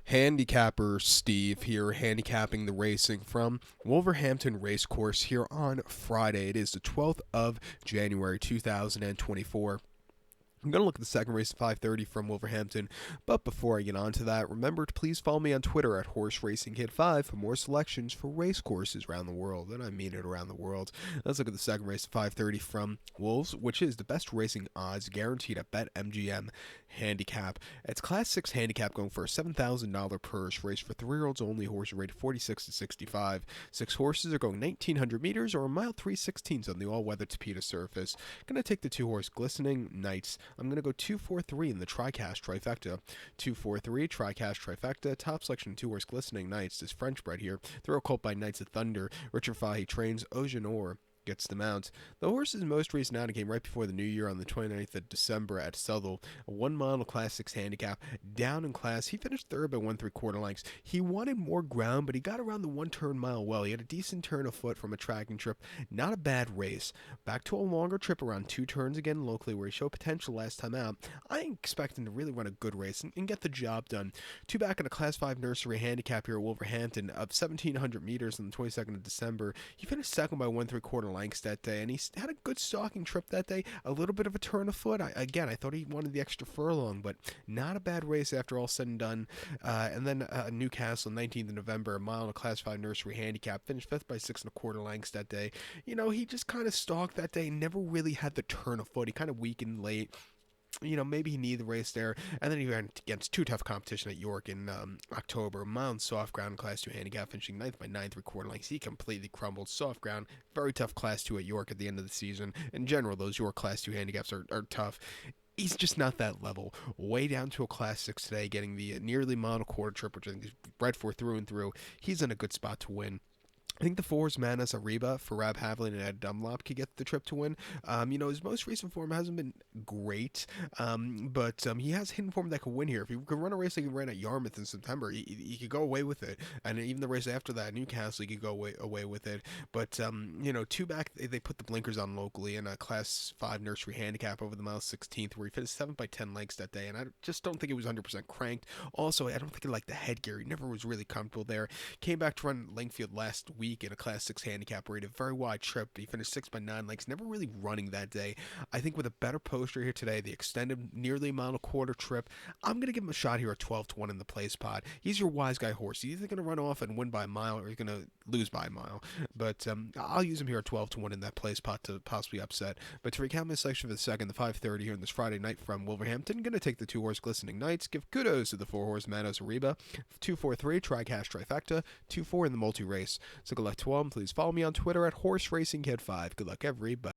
Handicapper Steve here, handicapping the racing from Wolverhampton Racecourse here on Friday. It is the 12th of January 2024. I'm going to look at the second race at 5:30 from Wolverhampton, but before I get on to that, remember to please follow me on Twitter at HorseRacingKid5 for more selections for race courses around the world, and I mean it around the world. Let's look at the second race at 5:30 from Wolves, which is the best racing odds guaranteed at BetMGM Handicap. It's Class 6 handicap going for a $7,000 purse, race for 3-year-olds only, horses rated 46 to 65. 6 horses are going 1,900 meters or a mile 3/16 on the all-weather Tapeta surface. Going to take the 2-horse Glistening Knights. I'm going to go 2-4-3 in the tricast trifecta. 2-4-3 tricast trifecta. Top selection 2-horse Glistening Knights. This French bred here. Throw a colt by Knights of Thunder. Richard Fahey trains. Ojanor gets the mount. The horse's most recent outing came right before the new year on the 29th of December at Southwell. A 1-mile Class 6 handicap. Down in class, he finished third by 1 3/4 lengths. He wanted more ground, but he got around the 1-turn mile well. He had a decent turn of foot from a tracking trip. Not a bad race. Back to a longer trip around 2 turns again locally where he showed potential last time out. I expect him to really run a good race and get the job done. 2 back in a Class 5 nursery handicap here at Wolverhampton of 1,700 meters on the 22nd of December. He finished second by 1 3/4 lengths that day, and he had a good stalking trip that day. A little bit of a turn of foot. I thought he wanted the extra furlong, but not a bad race after all said and done. And then Newcastle, 19th of November, a mile in a Class 5 nursery handicap, finished 5th by 6 1/4 lengths that day. You know, he just kind of stalked that day, never really had the turn of foot. He kind of weakened late. You know, maybe he needed the race there. And then he ran against 2 tough competition at York in October. A mile in soft ground, Class 2 handicap, finishing 9th by 9 3/4 lengths. He completely crumbled. Soft ground, very tough Class 2 at York at the end of the season. In general, those York Class 2 handicaps are tough. He's just not that level. Way down to a Class 6 today, getting the nearly mile and a quarter trip, which I think is bred for through and through. He's in a good spot to win. I think the 4's Manas Ariba for Rab Havlin and Ed Dunlop could get the trip to win. You know, his most recent form hasn't been great, but he has hidden form that could win here. If he could run a race like he ran at Yarmouth in September, he could go away with it. And even the race after that, Newcastle, he could go away with it. But, you know, 2 back, they put the blinkers on locally in a Class 5 nursery handicap over the mile 16th, where he finished 7th by 10 lengths that day. And I just don't think it was 100% cranked. Also, I don't think he liked the headgear. He never was really comfortable there. Came back to run Lingfield last week in a Class 6 handicap rated, very wide trip. He finished 6 by 9 lengths, never really running that day. I think with a better poster here today, the extended nearly a mile and a quarter trip, I'm going to give him a shot here at 12 to 1 in the play spot. He's your wise guy horse. He's either going to run off and win by a mile or he's going to lose by a mile. But I'll use him here at 12 to 1 in that play spot to possibly upset. But to recap my selection for the second, the 5:30 here on this Friday night from Wolverhampton, going to take the 2-horse Glistening Knights, give kudos to the 4-horse Manos Ariba, 2-4-3 Tricast Trifecta, 2-4 in the multi-race. So good luck to all. Please follow me on Twitter at HorseRacingKid5. Good luck, everybody.